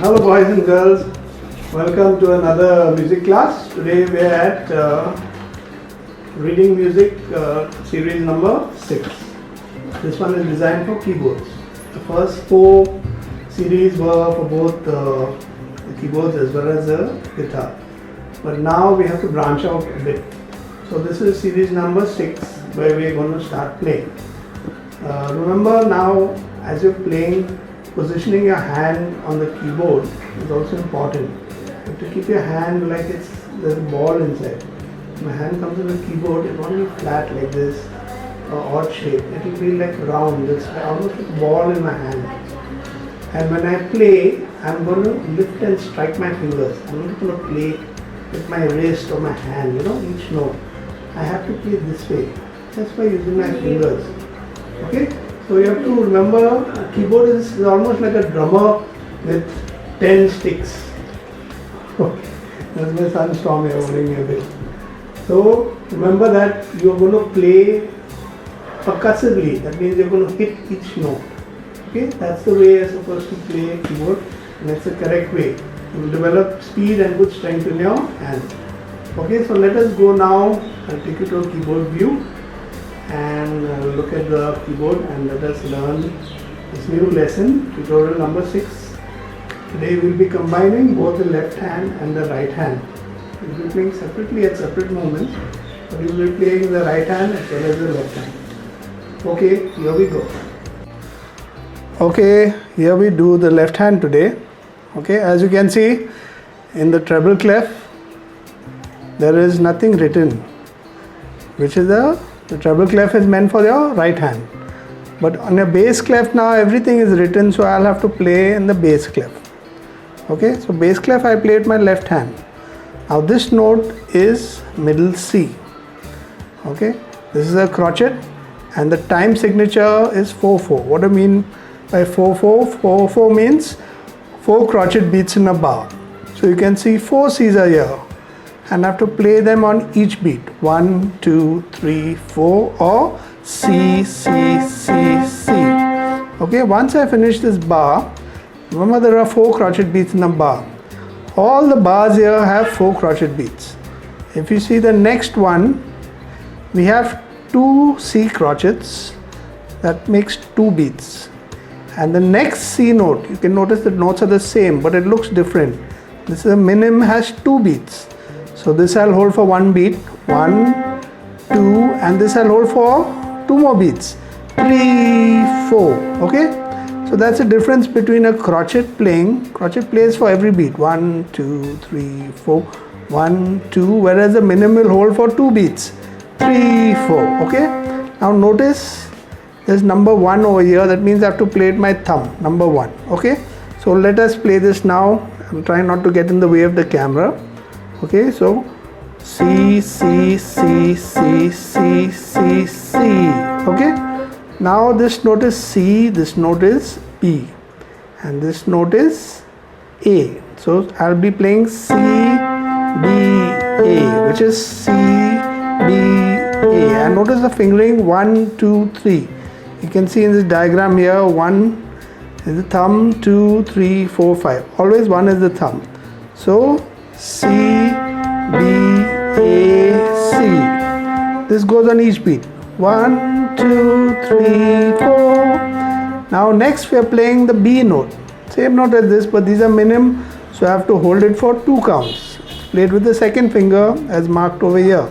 Hello boys and girls, welcome to another music class. Today we are at reading music series number 6. This one is designed for keyboards. The first 4 series were for both the keyboards as well as the guitar. But now we have to branch out a bit. So this is series number 6 where we are going to start playing. Remember now, as you're playing, positioning your hand on the keyboard is also important. You have to keep your hand like there's a ball inside. When my hand comes on the keyboard, it won't be flat like this or odd shape. It will be like round. It's almost like a ball in my hand. And when I play, I'm going to lift and strike my fingers. I'm not going to play with my wrist or my hand, each note. I have to play this way, just by using my fingers. Okay? So you have to remember, a keyboard is almost like a drummer with 10 sticks. Okay. That's my son Storm here holding me a bit. So remember that you are going to play percussively. That means you are going to hit each note. Okay? That's the way you are supposed to play a keyboard, and that's the correct way. You will develop speed and good strength in your hand. Okay, so let us go now. I'll take you to a keyboard view and look at the keyboard and let us learn this new lesson, tutorial number 6. Today we will be combining both the left hand and the right hand. We will be playing separately at separate moments, but we will be playing the right hand as well as the left hand. Okay, here we go. Okay, here we do the left hand today. Okay, as you can see in the treble clef, there is nothing written, which is the treble clef is meant for your right hand. But on your bass clef now everything is written, so I'll have to play in the bass clef. Okay, so bass clef I play with my left hand. Now this note is middle C. Okay, this is a crotchet and the time signature is 4/4. What do I mean by 4/4? 4/4 means 4 crotchet beats in a bar. So you can see 4 C's are here, and I have to play them on each beat. 1, 2, 3, 4, or C, C, C, C. Okay, once I finish this bar, remember there are 4 crotchet beats in a bar. All the bars here have 4 crotchet beats. If you see the next one, we have 2 C crotchets, that makes 2 beats. And the next C note, you can notice the notes are the same, but it looks different. This is a minim, has 2 beats. So this I'll hold for 1 beat, 1, 2, and this I'll hold for 2 more beats, 3, 4. Okay, so that's the difference between a crotchet playing. Crotchet plays for every beat, 1, 2, 3, 4, 1, 2, whereas the minim will hold for 2 beats, 3, 4. Okay, now notice there's number 1 over here. That means I have to play with my thumb, number 1. Okay, so let us play this now. I'm trying not to get in the way of the camera. Okay, so C, C, C, C, C, C, C. Okay, now this note is C, this note is B, and this note is A. So I'll be playing C, B, A, which is C, B, A. And notice the fingering 1, 2, 3. You can see in this diagram here, 1 is the thumb, 2, 3, 4, 5. Always 1 is the thumb. So C, B, A, C. This goes on each beat. 1, 2, 3, 4. Now next we are playing the B note. Same note as this, but these are minim, so I have to hold it for 2 counts. Play it with the second finger as marked over here.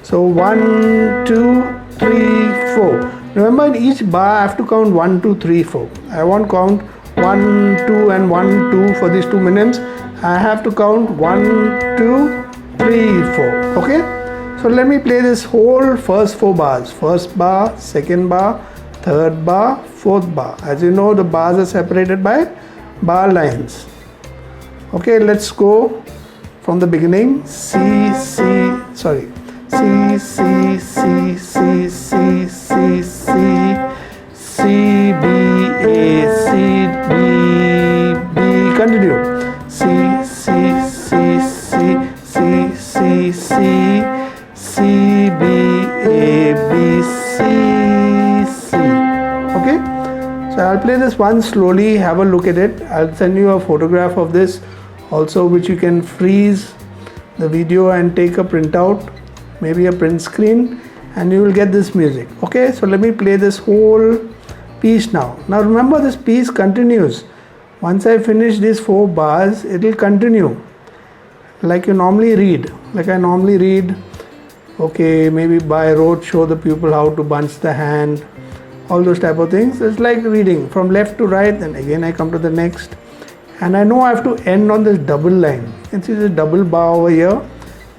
So 1, 2, 3, 4. Remember, in each bar I have to count 1, 2, 3, 4. I won't count 1, 2 and 1, 2 for these 2 minims. I have to count 1, 2, 3, 4. Okay, so let me play this whole first 4 bars. First bar, second bar, third bar, fourth bar. As you know, the bars are separated by bar lines. Okay, let's go from the beginning. C, C, C, C, C, C, C, C, C, C, B, A, C, B, B. Continue. C, C, C, C, C, C, C, C, B, A, B, C, C. Okay, So I'll play this one slowly, have a look at it. I'll send you a photograph of this also, which you can freeze the video and take a printout, maybe a print screen, and you will get this music. Okay, so let me play this whole piece now. Now remember, this piece continues. Once I finish these 4 bars, it will continue like you normally read, like I normally read. Okay, maybe by rote show the pupil how to bunch the hand, all those type of things. It's like reading from left to right, then again I come to the next, and I know I have to end on this double line. You can see this double bar over here.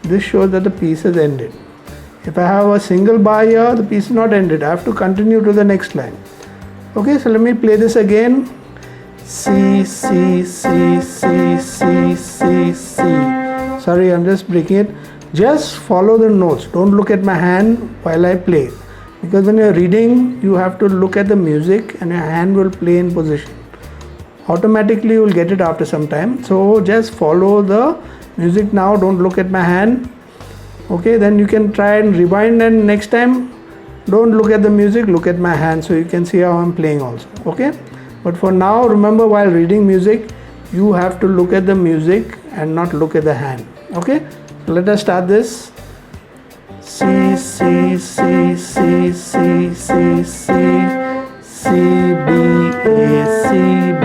This shows that the piece has ended. If I have a single bar here, the piece is not ended. I have to continue to the next line. Okay, so let me play this again. C, C, C, C, C, C, C. Sorry, I'm just breaking it. Just follow the notes. Don't look at my hand while I play. Because when you're reading, you have to look at the music and your hand will play in position. Automatically you will get it after some time. So just follow the music now. Don't look at my hand. Okay, then you can try and rewind, and next time don't look at the music, look at my hand, so you can see how I'm playing also. Okay, but for now, remember, while reading music, you have to look at the music and not look at the hand. Okay, so let us start this. C, C, C, C, C, C, C, C, B, A, C, B,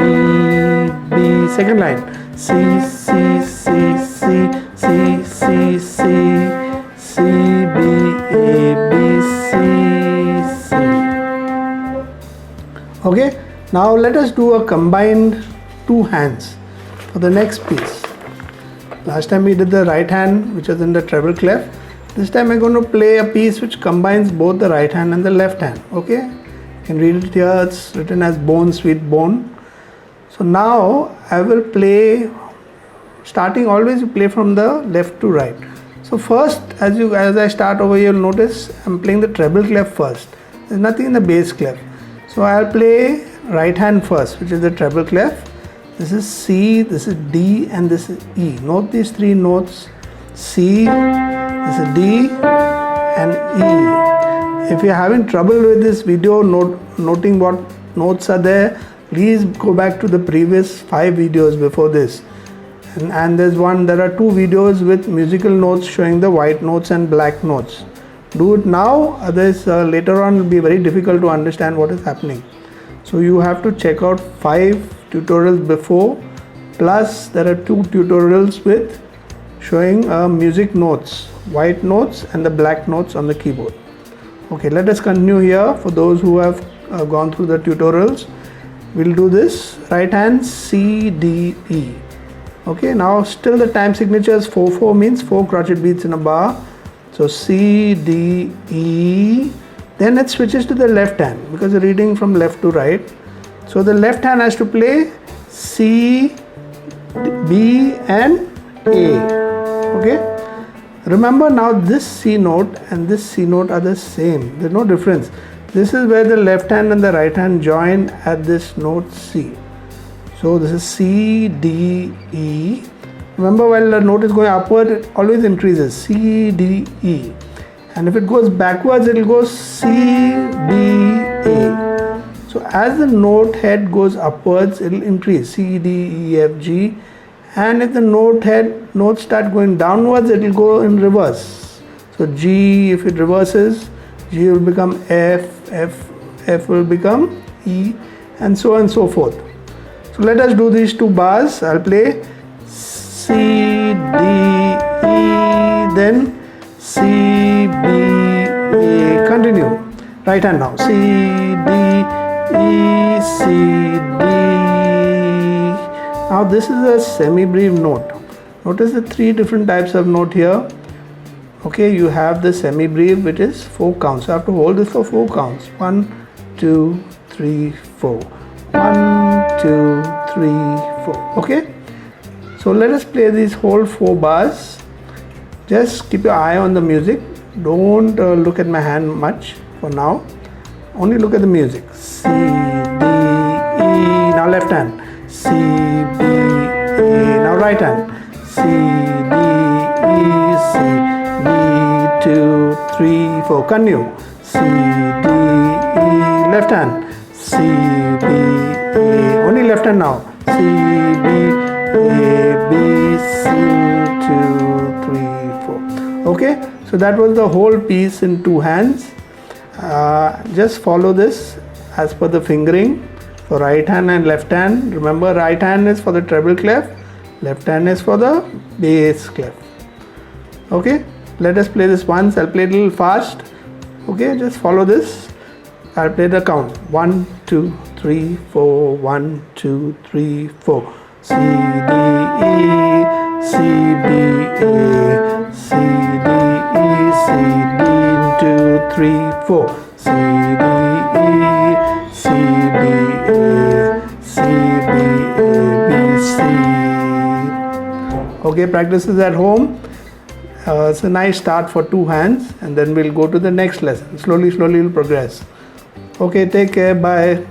B. Second line. C, C, C, C, C, C, C, C, B, A, B, C, C. Okay, now let us do a combined 2 hands for the next piece. Last time we did the right hand, which was in the treble clef. This time I'm going to play a piece which combines both the right hand and the left hand. Okay, you can read it here. It's written as Bone Sweet Bone. So now I will play, starting always you play from the left to right. So first, as I start over here, you'll notice I'm playing the treble clef first. There's nothing in the bass clef. So I'll play right hand first, which is the treble clef. This is C, this is D, and this is E. Note these 3 notes: C, this is D, and E. If you're having trouble with this video, noting what notes are there, please go back to the previous 5 videos before this. And there are 2 videos with musical notes showing the white notes and black notes. Do it now, otherwise later on it will be very difficult to understand what is happening. So you have to check out 5 tutorials before, plus there are 2 tutorials with showing music notes, white notes and the black notes on the keyboard. Okay, let us continue here. For those who have gone through the tutorials, we'll do this. Right hand, C, D, E. Okay, now still the time signature is 4/4, means 4 crotchet beats in a bar. So C, D, E. Then it switches to the left hand because we're reading from left to right. So the left hand has to play C, B, and A. Okay. Remember, now this C note and this C note are the same. There's no difference. This is where the left hand and the right hand join at this note C. So this is C, D, E. Remember, while the note is going upward, it always increases. C, D, E. And if it goes backwards, it will go C, B, A. So as the note head goes upwards, it will increase C, D, E, F, G. And if the notes start going downwards, it will go in reverse. So G, if it reverses, G will become F, F will become E, and so on and so forth. So let us do these 2 bars. I'll play C, D, E, then C, B, A. Continue. Right hand now. C, D, E, C, D. Now this is a semi-brief note. Notice the 3 different types of note here. Okay, you have the semi-brief, which is 4 counts. So I have to hold this for 4 counts. 1, 2, 3, 4. 1, 2, 3, 4. Okay. So let us play these whole 4 bars. Just keep your eye on the music. Don't look at my hand much for now. Only look at the music. C, D, E. Now left hand. C, B, A. Now right hand. C, D, E, C, B, 2, 3, 4. Continue. C, D, E. Left hand. C, B, A. Only left hand now. C, B, A, B, C, 2, 3, 4. Okay, so that was the whole piece in two hands. Just follow this as per the fingering for right hand and left hand. Remember, right hand is for the treble clef, left hand is for the bass clef. Okay, let us play this once. I'll play it a little fast. Okay, just follow this. I'll play the count. 1, 2, 3, 4. 1, 2, 3, 4. C, D, E, C, D, A, C, D, E, C, D, 2, 3, 4. C, D, E, C, D, A, C, D, A, B, C. Okay, practice this at home. It's a nice start for two hands, and then we'll go to the next lesson. Slowly we'll progress. Okay, take care. Bye.